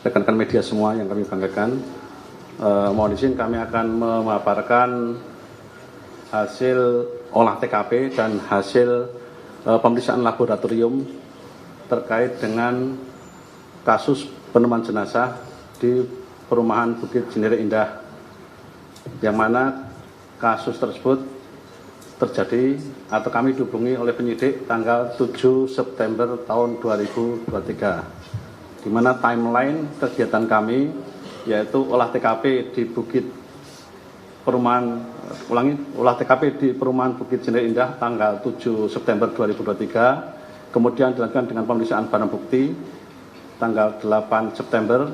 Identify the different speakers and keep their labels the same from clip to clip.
Speaker 1: rekan-rekan media semua yang kami banggakan. Mohon izin kami akan memaparkan hasil olah TKP dan hasil pemeriksaan laboratorium terkait dengan kasus penemuan jenazah di perumahan Bukit Cinere Indah, yang mana kasus tersebut terjadi atau kami dihubungi oleh penyidik tanggal 7 September tahun 2023, di mana timeline kegiatan kami yaitu olah TKP di olah TKP di perumahan Bukit Cinere Indah tanggal 7 September 2023, kemudian dilakukan dengan pemeriksaan barang bukti tanggal 8 September,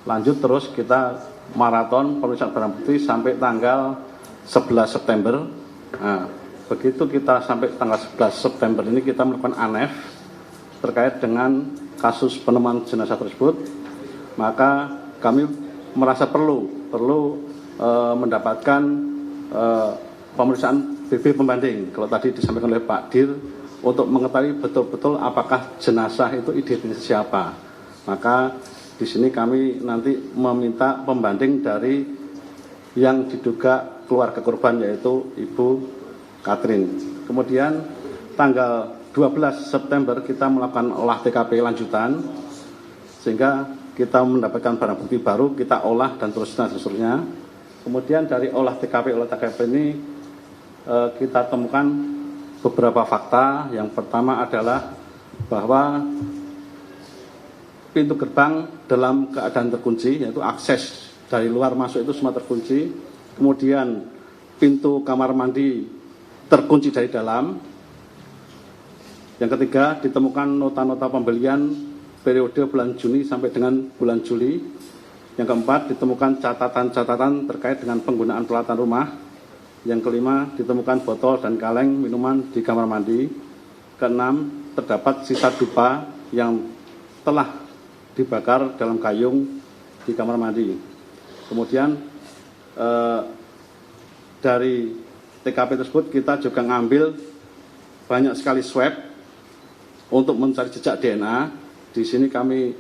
Speaker 1: lanjut terus kita maraton pemeriksaan barang bukti sampai tanggal 11 September. Nah, begitu kita sampai tanggal 11 September ini kita melakukan ANEF terkait dengan kasus penemuan jenazah tersebut, maka kami merasa perlu mendapatkan pemeriksaan BB pembanding. Kalau tadi disampaikan oleh Pak Dir, untuk mengetahui betul-betul apakah jenazah itu identitas siapa. Maka di sini kami nanti meminta pembanding dari yang diduga keluarga korban, yaitu Ibu Katrin. Kemudian tanggal 12 September kita melakukan olah TKP lanjutan, sehingga kita mendapatkan barang bukti baru, kita olah dan seterusnya. Kemudian dari olah TKP ini kita temukan beberapa fakta. Yang pertama adalah bahwa pintu gerbang dalam keadaan terkunci, yaitu akses dari luar masuk itu semua terkunci. Kemudian pintu kamar mandi terkunci dari dalam. Yang ketiga, ditemukan nota-nota pembelian periode bulan Juni sampai dengan bulan Juli. Yang keempat, ditemukan catatan-catatan terkait dengan penggunaan peralatan rumah. Yang kelima, ditemukan botol dan kaleng minuman di kamar mandi. Keenam, terdapat sisa dupa yang telah dibakar dalam gayung di kamar mandi. Kemudian dari TKP tersebut kita juga ngambil banyak sekali swab untuk mencari jejak DNA. Di sini kami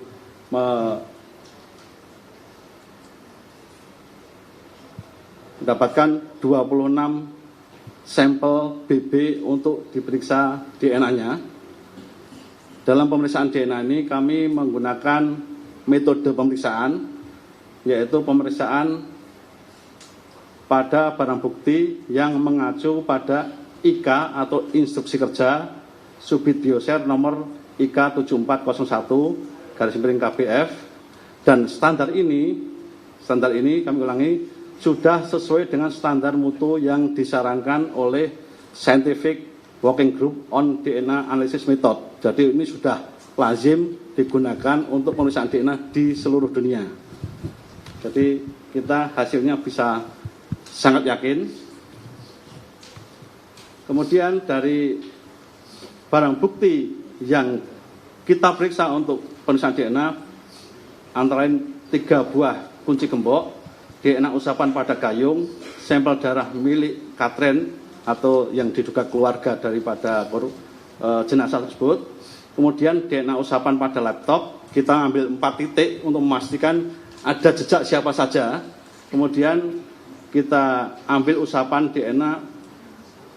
Speaker 1: mendapatkan 26 sampel BB untuk diperiksa DNA-nya. Dalam pemeriksaan DNA ini kami menggunakan metode pemeriksaan, yaitu pemeriksaan pada barang bukti yang mengacu pada IK atau instruksi kerja Subdit Bioser nomor IK 7401/KBF, dan standar ini kami ulangi sudah sesuai dengan standar mutu yang disarankan oleh Scientific Working Group on DNA Analysis Method. Jadi ini sudah lazim digunakan untuk pemeriksaan DNA di seluruh dunia. Jadi kita hasilnya bisa sangat yakin. Kemudian dari barang bukti yang kita periksa untuk pemeriksaan DNA, antara lain 3 buah kunci gembok, DNA usapan pada gayung, sampel darah milik Katrin atau yang diduga keluarga daripada jenazah tersebut. Kemudian DNA usapan pada laptop, kita ambil 4 titik untuk memastikan ada jejak siapa saja. Kemudian kita ambil usapan DNA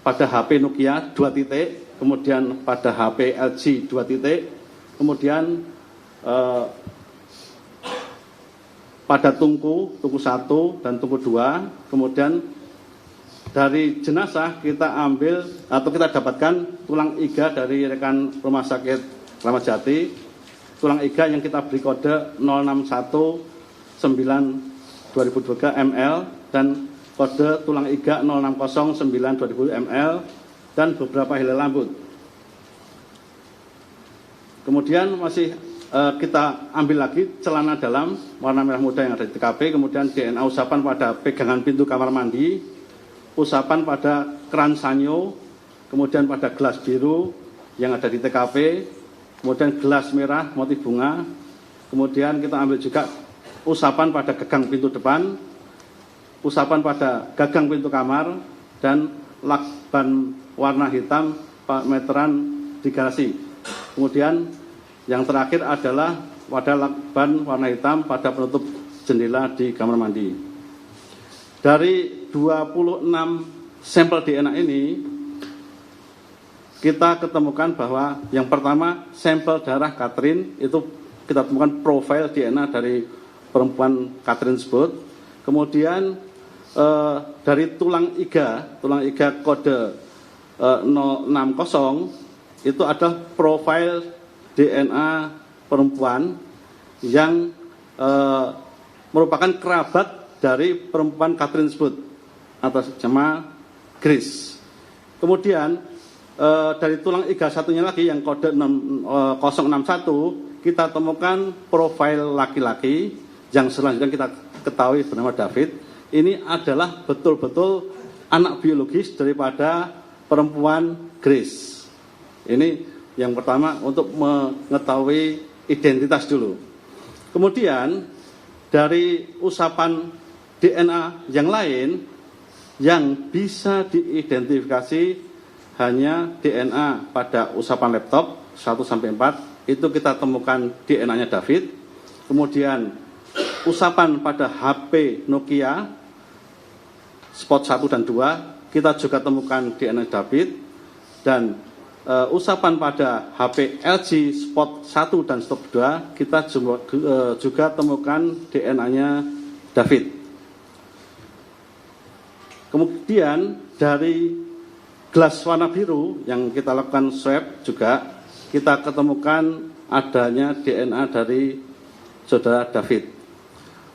Speaker 1: pada HP Nokia 2 titik, kemudian pada HP LG 2 titik, kemudian pada tungku 1 dan tungku 2, kemudian dari jenazah kita ambil atau kita dapatkan tulang iga dari rekan rumah sakit Kramat Jati, tulang iga yang kita beri kode 0619-2023 ml dan kode tulang iga 0609-2000 ml dan beberapa helai rambut. Kemudian masih kita ambil lagi celana dalam warna merah muda yang ada di TKP, kemudian DNA usapan pada pegangan pintu kamar mandi, usapan pada keran sanyo, kemudian pada gelas biru yang ada di TKP, kemudian gelas merah motif bunga, kemudian kita ambil juga usapan pada gagang pintu depan, usapan pada gagang pintu kamar, dan lakban warna hitam meteran di garasi. Kemudian yang terakhir adalah pada lakban warna hitam pada penutup jendela di kamar mandi. Dari 26 sampel DNA ini, kita ketemukan bahwa yang pertama sampel darah Catherine itu kita temukan profil DNA dari perempuan Catherine tersebut. Kemudian dari tulang iga kode 060 itu ada profil DNA perempuan yang merupakan kerabat dari perempuan Catherine tersebut atas nama Grace. Kemudian dari tulang iga satunya lagi yang kode 061 kita temukan profil laki-laki yang selanjutnya kita ketahui bernama David. Ini adalah betul-betul anak biologis daripada perempuan Grace. Ini yang pertama untuk mengetahui identitas dulu. Kemudian dari usapan DNA yang lain yang bisa diidentifikasi hanya DNA pada usapan laptop 1-4 itu kita temukan DNA-nya David. Kemudian usapan pada HP Nokia Spot 1 dan 2 kita juga temukan DNA David. Dan usapan pada HP LG Spot 1 dan Spot 2 kita juga temukan DNA-nya David. Kemudian dari gelas warna biru yang kita lakukan swab juga kita ketemukan adanya DNA dari saudara David.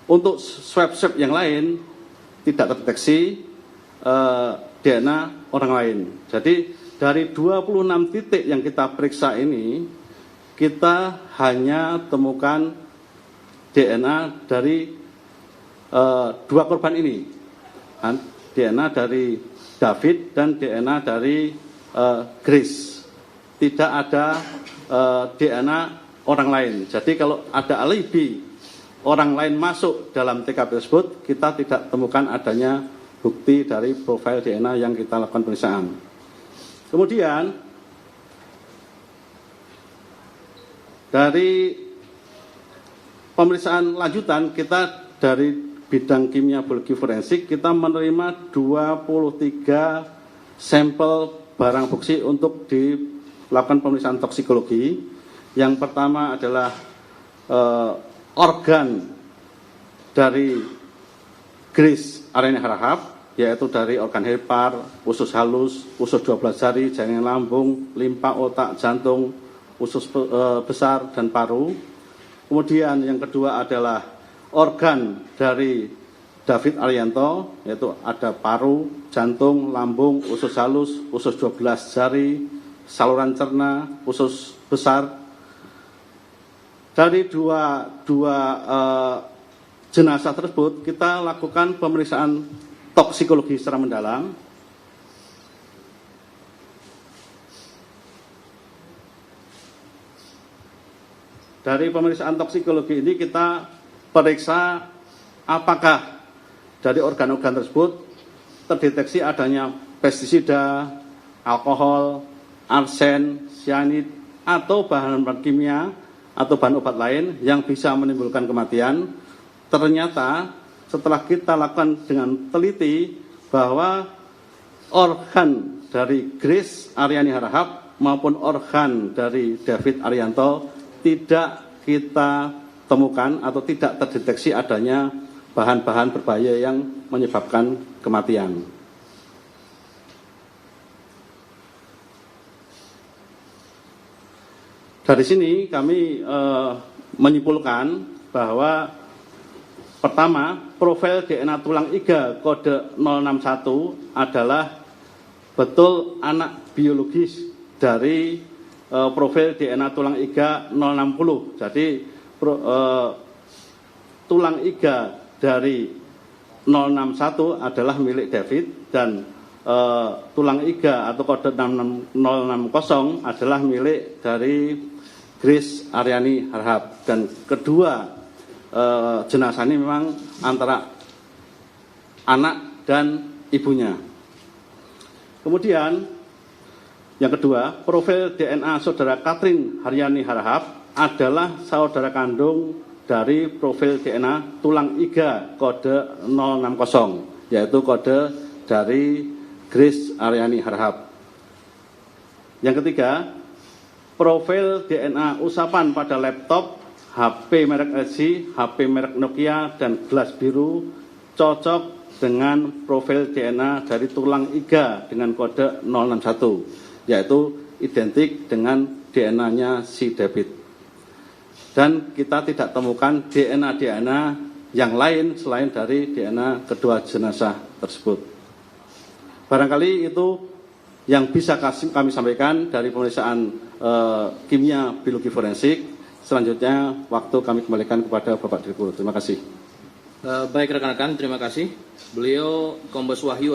Speaker 1: Untuk swab-swab yang lain tidak terdeteksi DNA orang lain. Jadi dari 26 titik yang kita periksa ini kita hanya temukan DNA dari 2 korban ini, DNA dari David dan DNA dari Grace. Tidak ada DNA orang lain. Jadi kalau ada alibi orang lain masuk dalam TKP tersebut, kita tidak temukan adanya bukti dari profil DNA yang kita lakukan pemeriksaan. Kemudian dari pemeriksaan lanjutan kita dari bidang kimia biologi forensik kita menerima 23 sampel barang bukti untuk dilakukan pemeriksaan toksikologi. Yang pertama adalah organ dari Grace Aryani Harahap, yaitu dari organ hepar, usus halus, usus 12 jari, jaringan lambung, limpa, otak, jantung, usus besar, dan paru. Kemudian yang kedua adalah organ dari David Arianto, yaitu ada paru, jantung, lambung, usus halus, usus 12 jari, saluran cerna, usus besar. Dari dua jenazah tersebut kita lakukan pemeriksaan toksikologi secara mendalam. Dari pemeriksaan toksikologi ini kita periksa apakah dari organ-organ tersebut terdeteksi adanya pestisida, alkohol, arsen, cyanid, atau bahan-bahan kimia atau bahan obat lain yang bisa menimbulkan kematian. Ternyata setelah kita lakukan dengan teliti bahwa organ dari Grace Aryani Harahap maupun organ dari David Arianto tidak kita temukan atau tidak terdeteksi adanya bahan-bahan berbahaya yang menyebabkan kematian. Dari sini kami menyimpulkan bahwa pertama, profil DNA tulang iga kode 061 adalah betul anak biologis dari profil DNA tulang iga 060. Jadi tulang iga dari 061 adalah milik David dan tulang iga atau kode 060 adalah milik dari Grace Aryani Harahap. Dan kedua jenazah ini memang antara anak dan ibunya. Kemudian yang kedua, profil DNA saudara Catherine Aryani Harahap adalah saudara kandung dari profil DNA tulang iga kode 060, yaitu kode dari Grace Aryani Harahap. Yang ketiga, profil DNA usapan pada laptop, HP merek LG, HP merek Nokia, dan gelas biru cocok dengan profil DNA dari tulang iga dengan kode 061, yaitu identik dengan DNA-nya si David. Dan kita tidak temukan DNA yang lain selain dari DNA kedua jenazah tersebut. Barangkali itu yang bisa kami sampaikan dari pemeriksaan kimia biologi forensik. Selanjutnya waktu kami kembalikan kepada Bapak Direktur. Terima kasih.
Speaker 2: Baik rekan-rekan, terima kasih. Beliau Kombes Wahyu